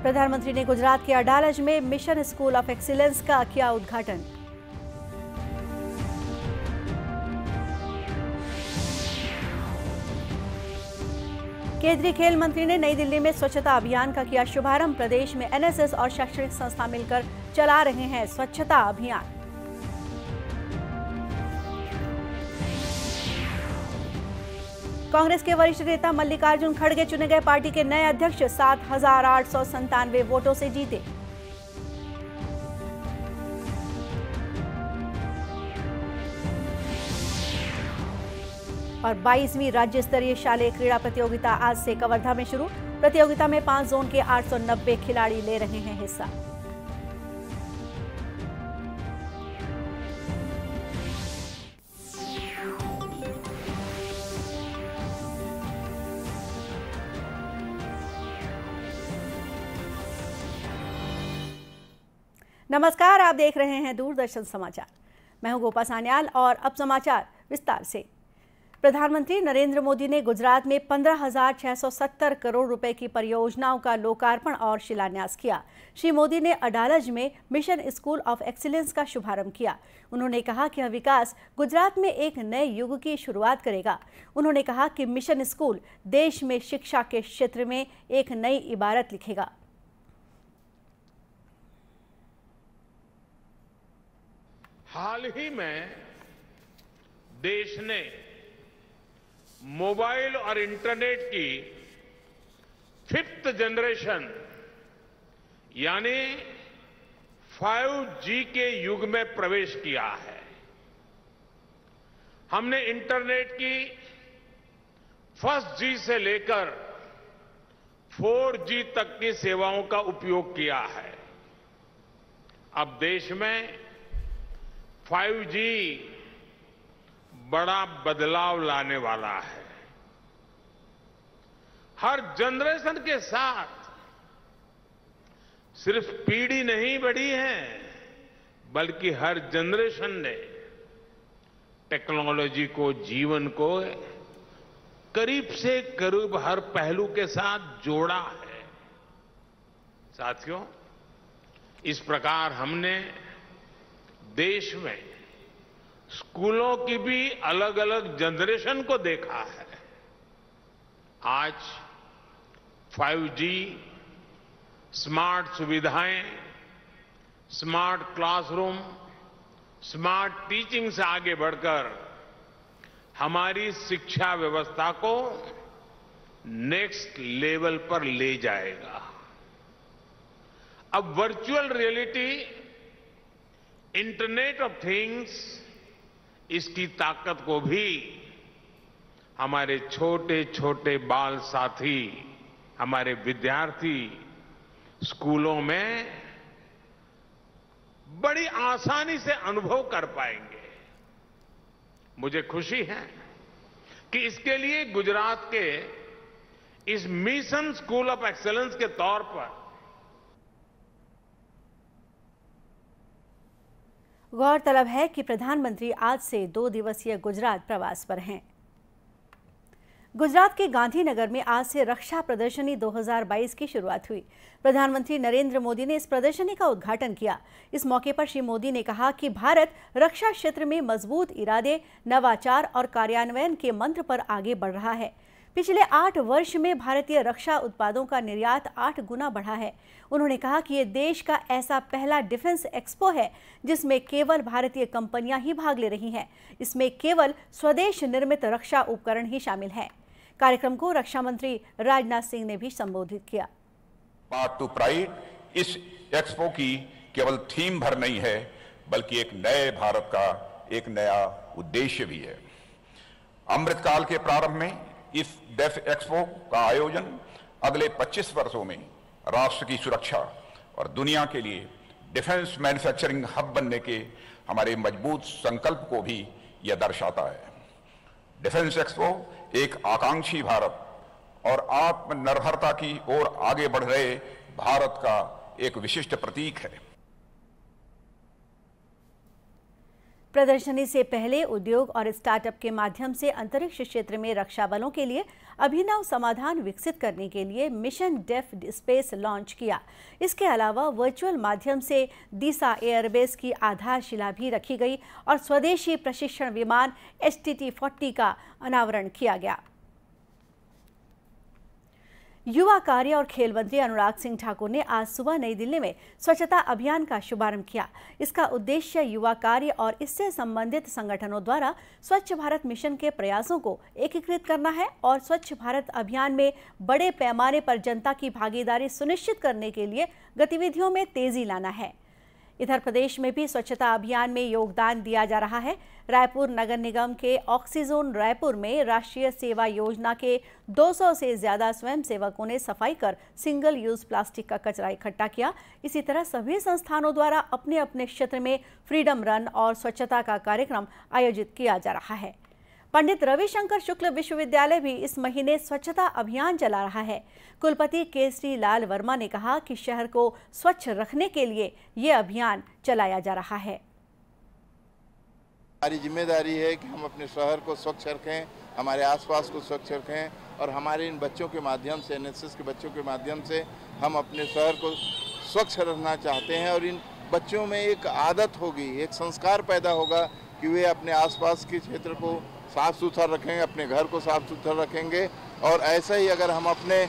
प्रधानमंत्री ने गुजरात के अडालज में मिशन स्कूल ऑफ एक्सीलेंस का किया उद्घाटन। केंद्रीय खेल मंत्री ने नई दिल्ली में स्वच्छता अभियान का किया शुभारंभ। प्रदेश में एनएसएस और शैक्षणिक संस्था मिलकर चला रहे हैं स्वच्छता अभियान। कांग्रेस के वरिष्ठ नेता मल्लिकार्जुन खड़गे चुने गए पार्टी के नए अध्यक्ष। 7,897 वोटों से जीते। और 22वीं राज्य स्तरीय शालेय क्रीड़ा प्रतियोगिता आज से कवर्धा में शुरू। प्रतियोगिता में 5 जोन के 890 खिलाड़ी ले रहे हैं हिस्सा। नमस्कार, आप देख रहे हैं दूरदर्शन समाचार। मैं हूं गोपा सान्याल और अब समाचार विस्तार से। प्रधानमंत्री नरेंद्र मोदी ने गुजरात में 15,670 करोड़ रुपए की परियोजनाओं का लोकार्पण और शिलान्यास किया। श्री मोदी ने अडालज में मिशन स्कूल ऑफ एक्सीलेंस का शुभारंभ किया। उन्होंने कहा कि यह विकास गुजरात में एक नए युग की शुरुआत करेगा। उन्होंने कहा कि मिशन स्कूल देश में शिक्षा के क्षेत्र में एक नई इबारत लिखेगा। हाल ही में देश ने मोबाइल और इंटरनेट की 5th जनरेशन यानी 5G के युग में प्रवेश किया है। हमने इंटरनेट की 1st G से लेकर 4G तक की सेवाओं का उपयोग किया है। अब देश में 5G बड़ा बदलाव लाने वाला है। हर जनरेशन के साथ सिर्फ पीढ़ी नहीं बढ़ी है, बल्कि हर जनरेशन ने टेक्नोलॉजी को, जीवन को करीब से करीब हर पहलू के साथ जोड़ा है। साथियों, इस प्रकार हमने देश में स्कूलों की भी अलग अलग जनरेशन को देखा है। आज 5G, स्मार्ट सुविधाएं, स्मार्ट क्लासरूम, स्मार्ट टीचिंग से आगे बढ़कर हमारी शिक्षा व्यवस्था को नेक्स्ट लेवल पर ले जाएगा। अब virtual reality, internet of things, इसकी ताकत को भी हमारे छोटे छोटे बाल साथी, हमारे विद्यार्थी स्कूलों में बड़ी आसानी से अनुभव कर पाएंगे। मुझे खुशी है कि इसके लिए गुजरात के इस मिशन स्कूल ऑफ एक्सीलेंस के तौर पर गौरतलब है कि प्रधानमंत्री आज से 2 दिवसीय गुजरात प्रवास पर हैं। गुजरात के गांधीनगर में आज से रक्षा प्रदर्शनी 2022 की शुरुआत हुई। प्रधानमंत्री नरेंद्र मोदी ने इस प्रदर्शनी का उद्घाटन किया। इस मौके पर श्री मोदी ने कहा कि भारत रक्षा क्षेत्र में मजबूत इरादे, नवाचार और कार्यान्वयन के मंत्र पर आगे बढ़ रहा है। पिछले 8 वर्ष में भारतीय रक्षा उत्पादों का निर्यात 8 गुना बढ़ा है। उन्होंने कहा कि ये देश का ऐसा पहला डिफेंस एक्सपो है जिसमें केवल भारतीय कंपनियां ही भाग ले रही हैं। इसमें केवल स्वदेश निर्मित रक्षा उपकरण ही शामिल हैं। कार्यक्रम को रक्षा मंत्री राजनाथ सिंह ने भी संबोधित किया। पाथ टू प्राइड इस एक्सपो की केवल थीम भर नहीं है, बल्कि एक नए भारत का एक नया उद्देश्य भी है। अमृतकाल के प्रारंभ में इस डेफ एक्सपो का आयोजन अगले 25 वर्षों में राष्ट्र की सुरक्षा और दुनिया के लिए डिफेंस मैन्युफैक्चरिंग हब बनने के हमारे मजबूत संकल्प को भी यह दर्शाता है। डिफेंस एक्सपो एक आकांक्षी भारत और आत्मनिर्भरता की ओर आगे बढ़ रहे भारत का एक विशिष्ट प्रतीक है। प्रदर्शनी से पहले उद्योग और स्टार्टअप के माध्यम से अंतरिक्ष क्षेत्र में रक्षा बलों के लिए अभिनव समाधान विकसित करने के लिए मिशन डेफ स्पेस लॉन्च किया। इसके अलावा वर्चुअल माध्यम से दीसा एयरबेस की आधारशिला भी रखी गई और स्वदेशी प्रशिक्षण विमान STT-40 का अनावरण किया गया। युवा कार्य और खेल मंत्री अनुराग सिंह ठाकुर ने आज सुबह नई दिल्ली में स्वच्छता अभियान का शुभारंभ किया। इसका उद्देश्य युवा कार्य और इससे संबंधित संगठनों द्वारा स्वच्छ भारत मिशन के प्रयासों को एकीकृत करना है और स्वच्छ भारत अभियान में बड़े पैमाने पर जनता की भागीदारी सुनिश्चित करने के लिए गतिविधियों में तेजी लाना है। इधर प्रदेश में भी स्वच्छता अभियान में योगदान दिया जा रहा है। रायपुर नगर निगम के ऑक्सीजोन रायपुर में राष्ट्रीय सेवा योजना के 200 से ज्यादा स्वयंसेवकों ने सफाई कर सिंगल यूज प्लास्टिक का कचरा इकट्ठा किया। इसी तरह सभी संस्थानों द्वारा अपने अपने क्षेत्र में फ्रीडम रन और स्वच्छता का कार्यक्रम आयोजित किया जा रहा है। पंडित रविशंकर शुक्ल विश्वविद्यालय भी इस महीने स्वच्छता अभियान चला रहा है। कुलपति केसरी लाल वर्मा ने कहा कि शहर को स्वच्छ रखने के लिए ये अभियान चलाया जा रहा है। हमारी जिम्मेदारी है कि हम अपने शहर को स्वच्छ रखें, हमारे आसपास को स्वच्छ रखें और हमारे इन बच्चों के माध्यम से, NSS के बच्चों के माध्यम से हम अपने शहर को स्वच्छ रखना चाहते हैं और इन बच्चों में एक आदत होगी, एक संस्कार पैदा होगा कि वे अपने आसपास के क्षेत्र को साफ सुथरा रखेंगे, अपने घर को साफ सुथरा रखेंगे। और ऐसा ही अगर हम अपने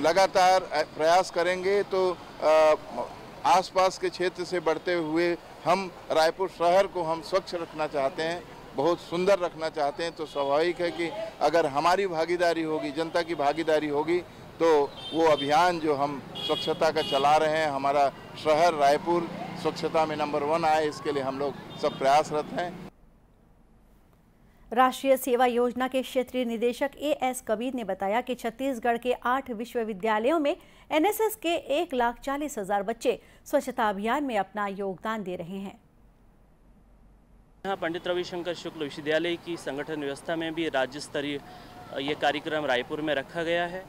लगातार प्रयास करेंगे तो आसपास के क्षेत्र से बढ़ते हुए हम रायपुर शहर को हम स्वच्छ रखना चाहते हैं, बहुत सुंदर रखना चाहते हैं। तो स्वाभाविक है कि अगर हमारी भागीदारी होगी, जनता की भागीदारी होगी, तो वो अभियान जो हम स्वच्छता का चला रहे हैं, हमारा शहर रायपुर स्वच्छता में नंबर 1 आए, इसके लिए हम लोग सब प्रयासरत हैं। राष्ट्रीय सेवा योजना के क्षेत्रीय निदेशक AS कबीर ने बताया कि छत्तीसगढ़ के 8 विश्वविद्यालयों में NSS के 1,40,000 बच्चे स्वच्छता अभियान में अपना योगदान दे रहे हैं। यहाँ पंडित रविशंकर शुक्ल विश्वविद्यालय की संगठन व्यवस्था में भी राज्य स्तरीय ये कार्यक्रम रायपुर में रखा गया है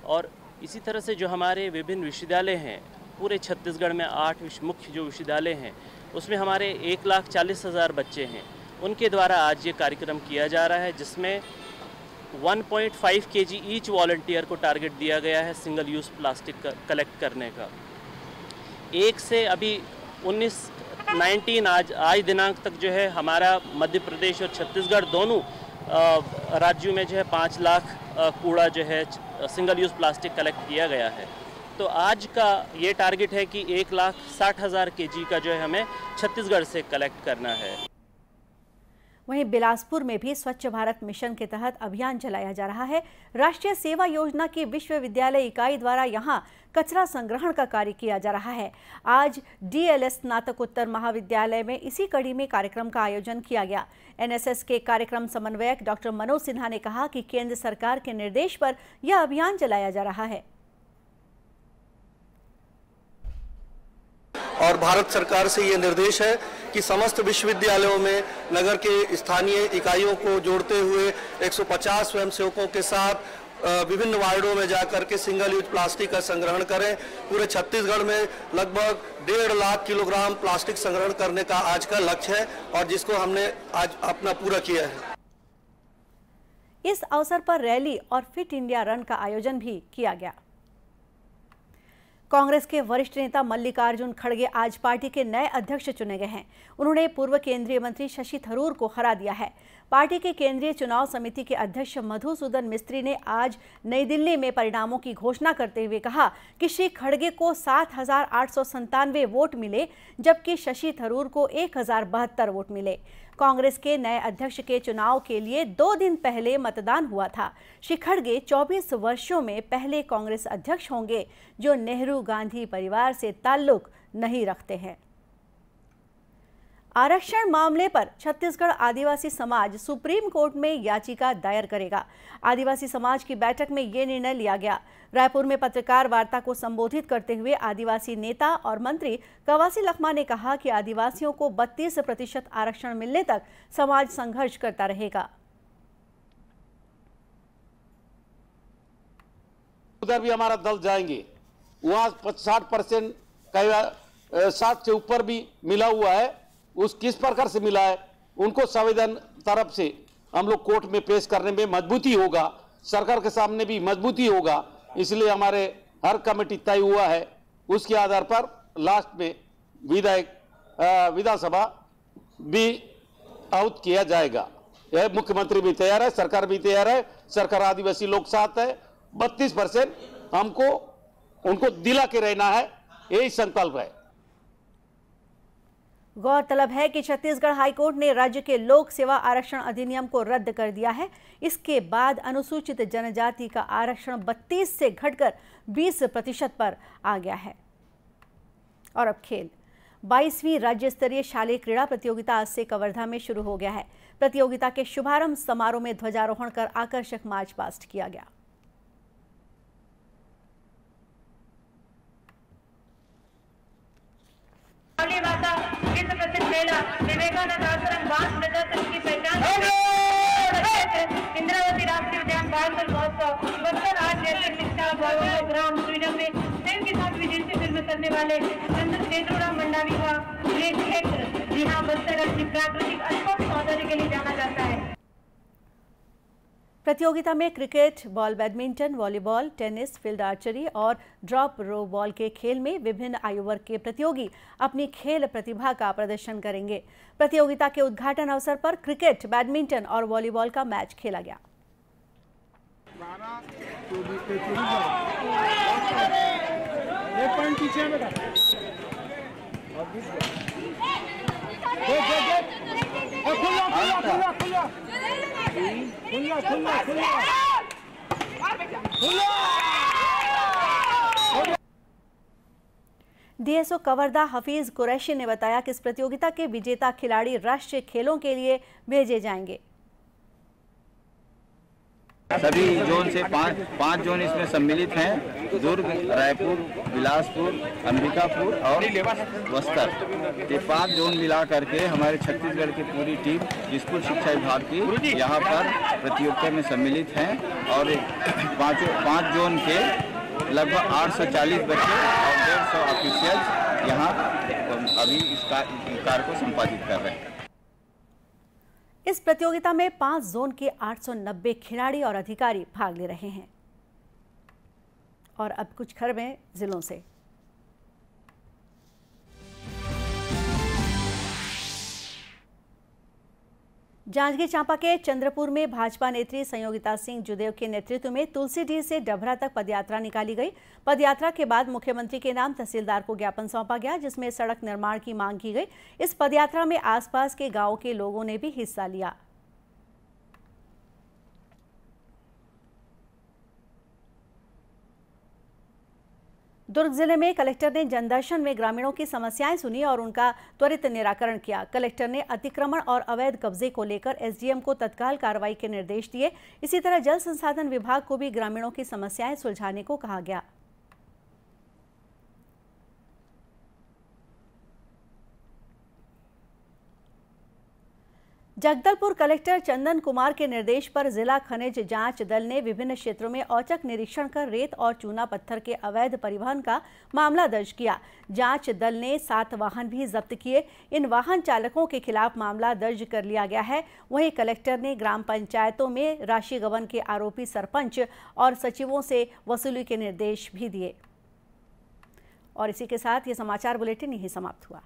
और इसी तरह से जो हमारे विभिन्न विश्वविद्यालय हैं, पूरे छत्तीसगढ़ में 8 मुख्य जो विश्वविद्यालय हैं उसमें हमारे 1,40,000 बच्चे हैं। उनके द्वारा आज ये कार्यक्रम किया जा रहा है जिसमें 1.5 kg ईच वॉलंटियर को टारगेट दिया गया है सिंगल यूज़ प्लास्टिक कलेक्ट करने का। 1 से अभी 19 आज दिनांक तक जो है हमारा मध्य प्रदेश और छत्तीसगढ़ दोनों राज्यों में जो है 5 लाख कूड़ा जो है सिंगल यूज़ प्लास्टिक कलेक्ट किया गया है। तो आज का ये टारगेट है कि 1,60,000 kg का जो है हमें छत्तीसगढ़ से कलेक्ट करना है। वहीं बिलासपुर में भी स्वच्छ भारत मिशन के तहत अभियान चलाया जा रहा है। राष्ट्रीय सेवा योजना की विश्वविद्यालय इकाई द्वारा यहां कचरा संग्रहण का कार्य किया जा रहा है। आज DLS स्नातकोत्तर महाविद्यालय में इसी कड़ी में कार्यक्रम का आयोजन किया गया। NSS के कार्यक्रम समन्वयक डॉक्टर मनोज सिन्हा ने कहा कि केंद्र सरकार के निर्देश पर यह अभियान चलाया जा रहा है और भारत सरकार से ये निर्देश है कि समस्त विश्वविद्यालयों में नगर के स्थानीय इकाइयों को जोड़ते हुए 150 स्वयंसेवकों के साथ विभिन्न वार्डों में जाकर के सिंगल यूज प्लास्टिक का संग्रहण करें। पूरे छत्तीसगढ़ में लगभग 1.5 लाख किलोग्राम प्लास्टिक संग्रहण करने का आज का लक्ष्य है और जिसको हमने आज अपना पूरा किया है। इस अवसर पर रैली और फिट इंडिया रन का आयोजन भी किया गया। कांग्रेस के वरिष्ठ नेता मल्लिकार्जुन खड़गे आज पार्टी के नए अध्यक्ष चुने गए हैं। उन्होंने पूर्व केंद्रीय मंत्री शशि थरूर को हरा दिया है। पार्टी के केंद्रीय चुनाव समिति के अध्यक्ष मधुसूदन मिस्त्री ने आज नई दिल्ली में परिणामों की घोषणा करते हुए कहा कि श्री खड़गे को 7,897 वोट मिले जबकि शशि थरूर को 1,072 वोट मिले। कांग्रेस के नए अध्यक्ष के चुनाव के लिए 2 दिन पहले मतदान हुआ था। श्री खड़गे 24 वर्षों में पहले कांग्रेस अध्यक्ष होंगे जो नेहरू गांधी परिवार से ताल्लुक नहीं रखते हैं। आरक्षण मामले पर छत्तीसगढ़ आदिवासी समाज सुप्रीम कोर्ट में याचिका दायर करेगा। आदिवासी समाज की बैठक में ये निर्णय लिया गया। रायपुर में पत्रकार वार्ता को संबोधित करते हुए आदिवासी नेता और मंत्री कवासी लखमा ने कहा कि आदिवासियों को 32% आरक्षण मिलने तक समाज संघर्ष करता रहेगा। उधर भी हमारा दल जाएंगे, वहां 60% 60 से ऊपर भी मिला हुआ है उस किस प्रकार से मिला है, उनको संविधान तरफ से हम लोग कोर्ट में पेश करने में मजबूती होगा, सरकार के सामने भी मजबूती होगा। इसलिए हमारे हर कमेटी तय हुआ है, उसके आधार पर लास्ट में विधानसभा भी आउट किया जाएगा। यह मुख्यमंत्री भी तैयार है, सरकार भी तैयार है, सरकार आदिवासी लोग साथ है। 32% हमको उनको दिला के रहना है, यही संकल्प है। गौरतलब है कि छत्तीसगढ़ हाईकोर्ट ने राज्य के लोक सेवा आरक्षण अधिनियम को रद्द कर दिया है। इसके बाद अनुसूचित जनजाति का आरक्षण 32 से घटकर 20% पर आ गया है। और अब खेल। 22वीं राज्य स्तरीय शालेय क्रीड़ा प्रतियोगिता आज से कवर्धा में शुरू हो गया है। प्रतियोगिता के शुभारंभ समारोह में ध्वजारोहण कर आकर्षक मार्च पास्ट किया गया। विश्व प्रसिद्ध मेला विवेकानंद आश्रम बांस प्रदर्शन की पहचान इंद्रावती राष्ट्रीय उद्यान बाल महोत्सव बस्तर आज जैसे शिक्षा ग्राम स्वीडन में प्रेम के साथ विदेशी फिल्म करने वाले चंद्रशेखर मंडावी का क्षेत्र जी हाँ बस्तर अपनी प्राकृतिक अद्भुत सौंदर्य के लिए जाना जाता है। प्रतियोगिता में cricket, ball badminton, volleyball, tennis, field archery और ड्रॉप रो बॉल के खेल में विभिन्न आयु वर्ग के प्रतियोगी अपनी खेल प्रतिभा का प्रदर्शन करेंगे। प्रतियोगिता के उद्घाटन अवसर पर क्रिकेट, बैडमिंटन और वॉलीबॉल का मैच खेला गया। डीएसओ कवर्धा हफीज कुरैशी ने बताया कि इस प्रतियोगिता के विजेता खिलाड़ी राष्ट्रीय खेलों के लिए भेजे जाएंगे। सभी जोन से पांच जोन इसमें सम्मिलित हैं। दुर्ग, रायपुर, बिलासपुर, अंबिकापुर और बस्तर, ये 5 जोन मिला करके हमारे छत्तीसगढ़ की पूरी टीम स्कूल शिक्षा विभाग की यहाँ पर प्रतियोगिता में सम्मिलित हैं। और 5 जोन के लगभग 840 बच्चे और 150 ऑफिशियल्स यहाँ अभी इस कार्य को संपादित कर रहे हैं। इस प्रतियोगिता में 5 जोन के 890 खिलाड़ी और अधिकारी भाग ले रहे हैं। और अब कुछ खबरें जिलों से। जांजगीर चांपा के चंद्रपुर में भाजपा नेत्री संयोगिता सिंह जुदेव के नेतृत्व में तुलसीडीह से डभरा तक पदयात्रा निकाली गई। पदयात्रा के बाद मुख्यमंत्री के नाम तहसीलदार को ज्ञापन सौंपा गया, जिसमें सड़क निर्माण की मांग की गई। इस पदयात्रा में आसपास के गांवों के लोगों ने भी हिस्सा लिया। दुर्ग जिले में कलेक्टर ने जनदर्शन में ग्रामीणों की समस्याएं सुनी और उनका त्वरित निराकरण किया। कलेक्टर ने अतिक्रमण और अवैध कब्जे को लेकर एसडीएम को तत्काल कार्रवाई के निर्देश दिए। इसी तरह जल संसाधन विभाग को भी ग्रामीणों की समस्याएं सुलझाने को कहा गया। जगदलपुर कलेक्टर चंदन कुमार के निर्देश पर जिला खनिज जांच दल ने विभिन्न क्षेत्रों में औचक निरीक्षण कर रेत और चूना पत्थर के अवैध परिवहन का मामला दर्ज किया। जांच दल ने 7 वाहन भी जब्त किए। इन वाहन चालकों के खिलाफ मामला दर्ज कर लिया गया है। वहीं कलेक्टर ने ग्राम पंचायतों में राशि गबन के आरोपी सरपंच और सचिवों से वसूली के निर्देश भी दिए। और इसी के साथ ये समाचार बुलेटिन यहीं समाप्त हुआ।